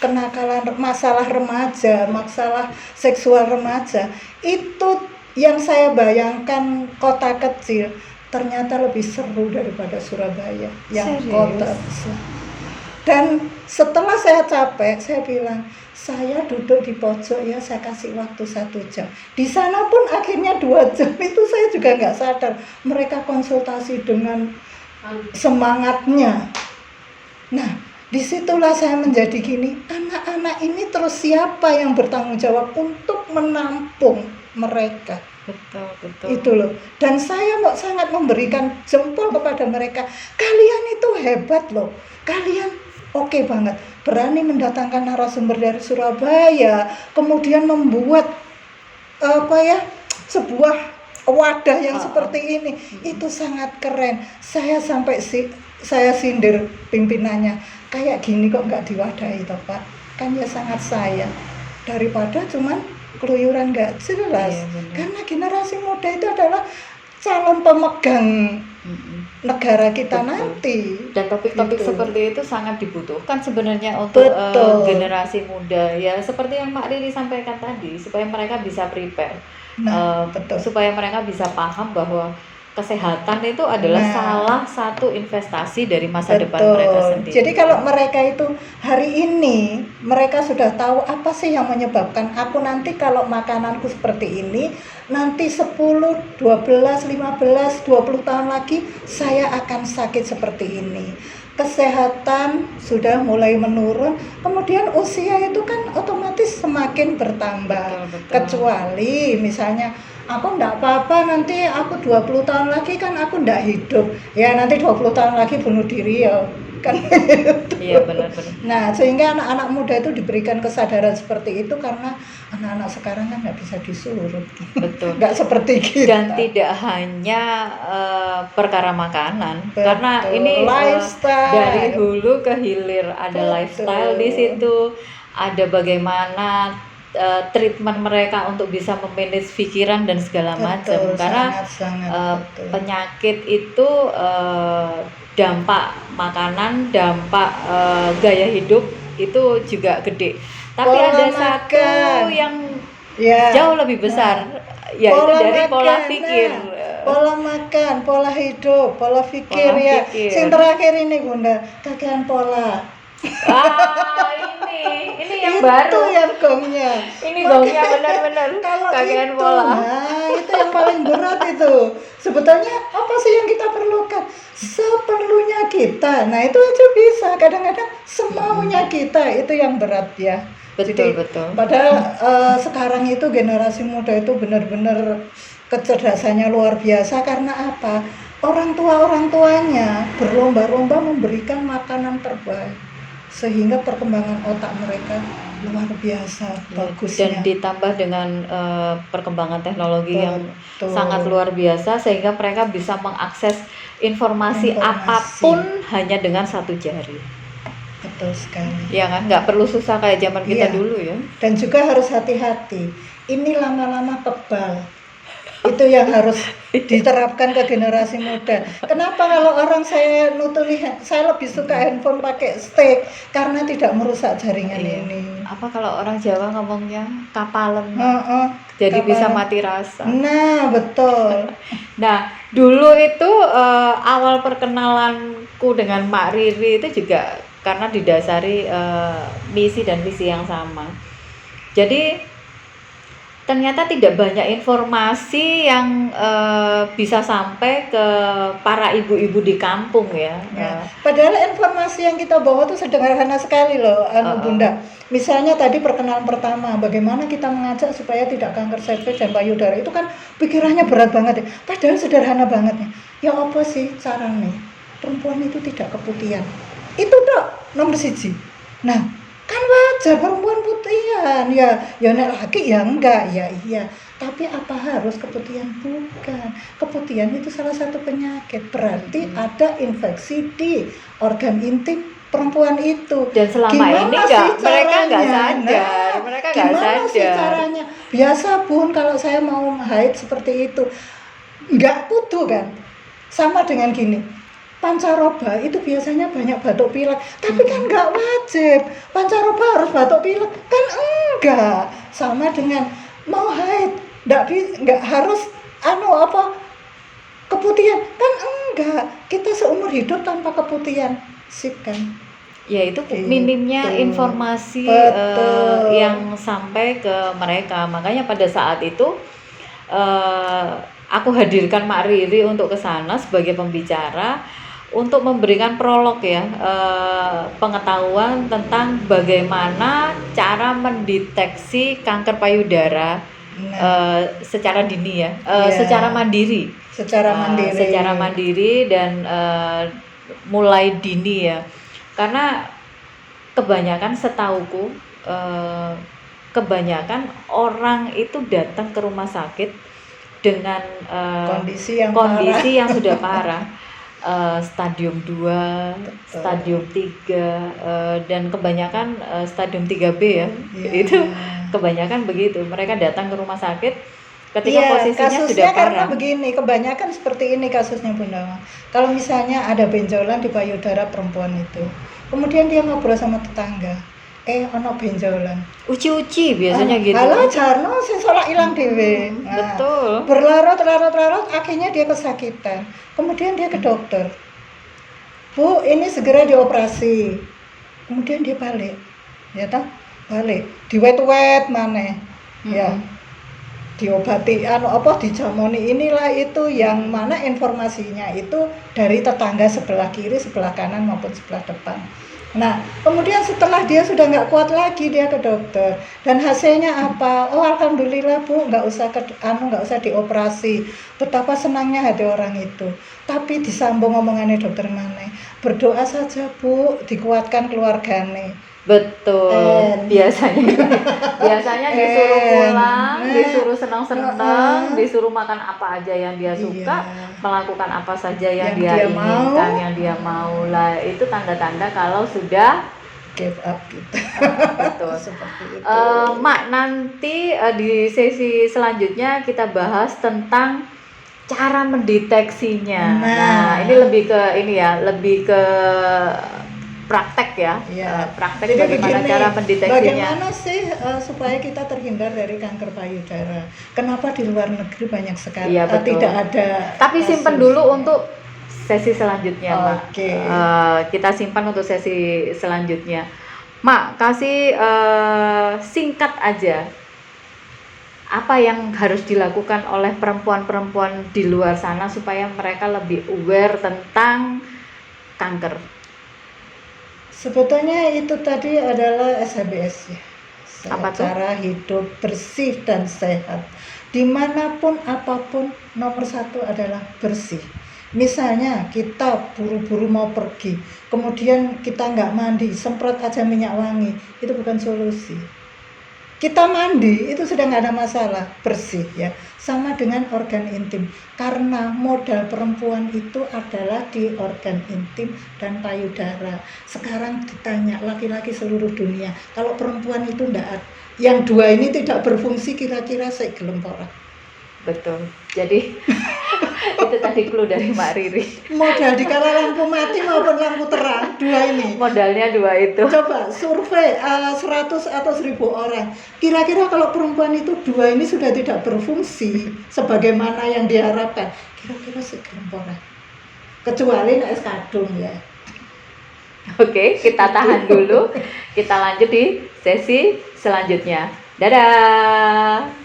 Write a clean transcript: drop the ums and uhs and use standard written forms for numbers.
kenakalan, masalah remaja, masalah seksual remaja, itu yang saya bayangkan kota kecil ternyata lebih seru daripada Surabaya yang kota Serius? besar. Dan setelah saya capek, saya bilang, saya duduk di pojok ya, saya kasih waktu 1 jam. Di sana pun akhirnya 2 jam, itu saya juga nggak sadar. Mereka konsultasi dengan semangatnya. Nah, disitulah saya menjadi gini, anak-anak ini terus siapa yang bertanggung jawab untuk menampung mereka? Betul, betul. Itu loh. Dan saya mau sangat memberikan jempol kepada mereka. Kalian itu hebat loh. Kalian oke banget. Berani mendatangkan narasumber dari Surabaya, kemudian membuat sebuah wadah yang seperti ini. Itu sangat keren. Saya sampai saya sindir pimpinannya. Kayak gini kok nggak diwadahi toh Pak? Kan ya sangat sayang. Daripada cuman keluyuran nggak jelas. Karena generasi muda itu adalah calon pemegang negara kita. Betul. Nanti. Dan topik-topik Gitu. seperti itu sangat dibutuhkan sebenarnya untuk generasi muda ya, seperti yang Mak Riri sampaikan tadi, supaya mereka bisa prepare. Betul. Supaya mereka bisa paham bahwa kesehatan itu adalah salah satu investasi dari masa depan mereka sendiri. Jadi kalau mereka itu hari ini mereka sudah tahu apa sih yang menyebabkan aku nanti kalau makananku seperti ini, nanti 10, 12, 15, 20 tahun lagi saya akan sakit seperti ini. Kesehatan sudah mulai menurun, kemudian usia itu kan otomatis semakin bertambah. Betul. Kecuali misalnya aku enggak apa-apa, nanti aku 20 tahun lagi kan aku enggak hidup. Ya nanti 20 tahun lagi bunuh diri ya. Kan Iya benar. Nah, sehingga anak-anak muda itu diberikan kesadaran seperti itu karena anak-anak sekarang kan nggak bisa disuruh. Betul. Nggak seperti kita. Dan tidak hanya perkara makanan, karena ini lifestyle. Dari hulu ke hilir ada lifestyle di situ, ada bagaimana treatment mereka untuk bisa memanage pikiran dan segala macam. Karena penyakit itu dampak makanan, dampak gaya hidup itu juga gede. Tapi ada satu yang jauh lebih besar, yaitu dari pola pikir. Pola makan, pola hidup, pola pikir ya. Yang terakhir ini Bunda, kakean pola. Ini yang baru. Itu yang gongnya. Ini gongnya benar-benar kakean pola. Nah, itu yang paling berat itu. Sebetulnya apa sih yang kita perlukan? Seperlunya kita. Nah, itu aja bisa. Kadang-kadang semaunya kita, itu yang berat ya. Betul. Padahal sekarang itu generasi muda itu benar-benar kecerdasannya luar biasa. Karena apa? Orang tuanya berlomba-lomba memberikan makanan terbaik, sehingga perkembangan otak mereka luar biasa bagusnya. Dan ditambah dengan perkembangan teknologi yang sangat luar biasa, sehingga mereka bisa mengakses informasi apapun hanya dengan 1 jari. Betul sekali. Ya kan, nggak perlu susah kayak zaman kita dulu ya. Dan juga harus hati-hati. Ini lama-lama kebal. Itu yang harus diterapkan ke generasi muda. Kenapa kalau orang saya nutuli, saya lebih suka handphone pakai stick karena tidak merusak jaringan ini. Apa kalau orang Jawa ngomongnya kapalen? Jadi kapalen. Bisa mati rasa. Nah, betul. Nah, dulu itu awal perkenalanku dengan Mak Riri itu juga karena didasari misi dan visi yang sama. Jadi ternyata tidak banyak informasi yang bisa sampai ke para ibu-ibu di kampung ya. Padahal informasi yang kita bawa itu sederhana sekali loh, Bunda. Misalnya tadi perkenalan pertama, bagaimana kita mengajak supaya tidak kanker cervix dan payudara, itu kan pikirannya berat banget ya. Padahal sederhana banget ya. Ya apa sih caranya? Perempuan itu tidak keputihan. Itu dok nomor 1. Nah, kan wajar perempuan putihan ya nek laki ya enggak ya iya, tapi apa harus keputihan? Bukan, keputihan itu salah satu penyakit, berarti ada infeksi di organ intim perempuan itu. Dan selama ini mereka nggak sadar, gimana sih caranya? Biasa Bun, kalau saya mau haid seperti itu nggak kudu kan, sama dengan gini, pancaroba itu biasanya banyak batuk pilek, tapi kan nggak wajib pancaroba harus batuk pilek, kan enggak. Sama dengan mau haid, nggak harus keputihan, kan enggak. Kita seumur hidup tanpa keputihan, sip kan? Ya itu Gitu. minimnya informasi Betul. yang sampai ke mereka. Makanya pada saat itu aku hadirkan Mak Riri untuk ke sana sebagai pembicara untuk memberikan prolog ya, pengetahuan tentang bagaimana cara mendeteksi kanker payudara Nah, secara dini ya, Iya. secara mandiri. secara mandiri. Secara mandiri dan mulai dini ya, karena kebanyakan setauku kebanyakan orang itu datang ke rumah sakit dengan kondisi yang sudah parah, stadium 2, Betul. stadium 3, dan kebanyakan stadium 3B ya. Iya. Itu kebanyakan begitu, mereka datang ke rumah sakit ketika Iya, posisinya kasusnya sudah karena parah. begini, kebanyakan seperti ini kasusnya Bunda Ma. Kalau misalnya ada benjolan di payudara perempuan itu, kemudian dia ngobrol sama tetangga, ono benjolan. Uci-uci biasanya gitu. Halo Jarno, sing solak ilang dhewe. Nah, Betul. berlarut, akhirnya dia kesakitan. Kemudian dia ke dokter. Bu, ini segera dioperasi. Kemudian dia balik. Ya toh? Balik. Diwet-wet maneh. Ya. Diobati dijamoni inilah itu, yang mana informasinya itu dari tetangga sebelah kiri, sebelah kanan maupun sebelah depan. Nah, kemudian setelah dia sudah nggak kuat lagi, dia ke dokter dan hasilnya apa? Oh, alhamdulillah Bu, nggak usah dioperasi. Betapa senangnya hati orang itu. Tapi disambung omongannya dokter mana? Berdoa saja Bu, dikuatkan keluargane. Betul. Biasanya disuruh pulang, disuruh senang-senang, disuruh makan apa aja yang dia suka, melakukan apa saja yang dia inginkan, yang dia mau. Lah itu tanda-tanda kalau sudah give up gitu. betul. Seperti itu. Mak, nanti di sesi selanjutnya kita bahas tentang cara mendeteksinya. Nah, ini lebih ke praktek ya. Praktek. Jadi bagaimana cara mendeteksinya. Bagaimana sih supaya kita terhindar dari kanker payudara? Kenapa di luar negeri banyak sekali tidak ada? Tapi simpan dulu untuk sesi selanjutnya, Mak. Oke. Kita simpan untuk sesi selanjutnya. Mak, kasih singkat aja. Apa yang harus dilakukan oleh perempuan-perempuan di luar sana supaya mereka lebih aware tentang kanker? Sebetulnya itu tadi adalah SHBS ya. Apa tuh? Cara hidup bersih dan sehat. Dimanapun apapun, nomor satu adalah bersih. Misalnya kita buru-buru mau pergi, kemudian kita nggak mandi, semprot aja minyak wangi, itu bukan solusi. Kita mandi itu sudah nggak ada masalah, bersih ya. Sama dengan organ intim, karena modal perempuan itu adalah di organ intim dan payudara. Sekarang ditanya laki-laki seluruh dunia, kalau perempuan itu enggak, yang dua ini tidak berfungsi, kira-kira saya gelem ora. Betul. Jadi itu tadi clue dari Mak Riri. Modal dikala lampu mati maupun lampu terang, dua ini. Modalnya dua itu. Coba survei 100 atau 1000 orang. Kira-kira kalau perempuan itu dua ini sudah tidak berfungsi sebagaimana yang diharapkan, kira-kira segelem. Kecuali nek kadung ya. Oke, kita tahan dulu. Kita lanjut di sesi selanjutnya. Dadah.